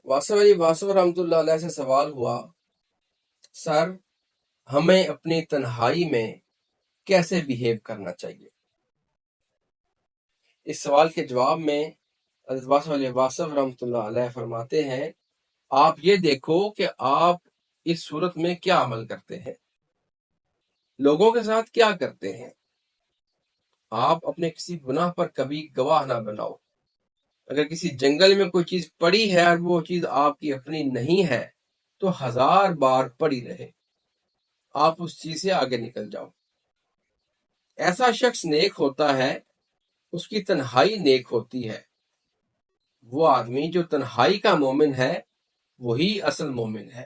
واصف علی واصف رحمۃ اللہ علیہ سے سوال ہوا، سر ہمیں اپنی تنہائی میں کیسے بیہیو کرنا چاہیے؟ اس سوال کے جواب میں حضرت واصف علی واصف رحمۃ اللہ علیہ فرماتے ہیں، آپ یہ دیکھو کہ آپ اس صورت میں کیا عمل کرتے ہیں، لوگوں کے ساتھ کیا کرتے ہیں۔ آپ اپنے کسی گناہ پر کبھی گواہ نہ بناؤ۔ اگر کسی جنگل میں کوئی چیز پڑی ہے اور وہ چیز آپ کی اپنی نہیں ہے تو 1000 بار پڑی رہے، آپ اس چیز سے آگے نکل جاؤ۔ ایسا شخص نیک ہوتا ہے، اس کی تنہائی نیک ہوتی ہے۔ وہ آدمی جو تنہائی کا مومن ہے وہی اصل مومن ہے۔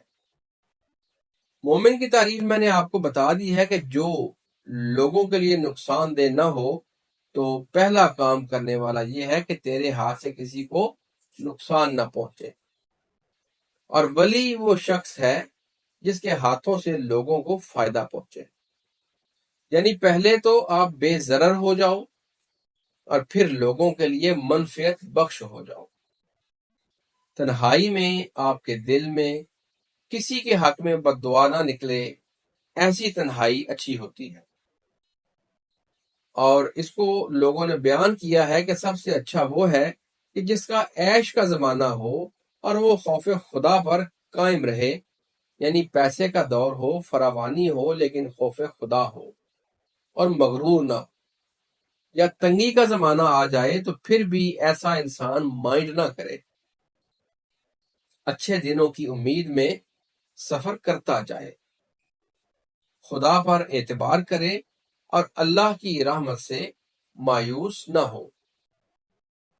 مومن کی تعریف میں نے آپ کو بتا دی ہے کہ جو لوگوں کے لیے نقصان دہ نہ ہو، تو پہلا کام کرنے والا یہ ہے کہ تیرے ہاتھ سے کسی کو نقصان نہ پہنچے۔ اور ولی وہ شخص ہے جس کے ہاتھوں سے لوگوں کو فائدہ پہنچے، یعنی پہلے تو آپ بے ضرر ہو جاؤ اور پھر لوگوں کے لیے منفعت بخش ہو جاؤ۔ تنہائی میں آپ کے دل میں کسی کے حق میں بد دعا نہ نکلے، ایسی تنہائی اچھی ہوتی ہے۔ اور اس کو لوگوں نے بیان کیا ہے کہ سب سے اچھا وہ ہے کہ جس کا عیش کا زمانہ ہو اور وہ خوف خدا پر قائم رہے، یعنی پیسے کا دور ہو، فراوانی ہو، لیکن خوف خدا ہو اور مغرور نہ ہو۔ یا تنگی کا زمانہ آ جائے تو پھر بھی ایسا انسان مائنڈ نہ کرے، اچھے دنوں کی امید میں سفر کرتا جائے، خدا پر اعتبار کرے اور اللہ کی رحمت سے مایوس نہ ہو۔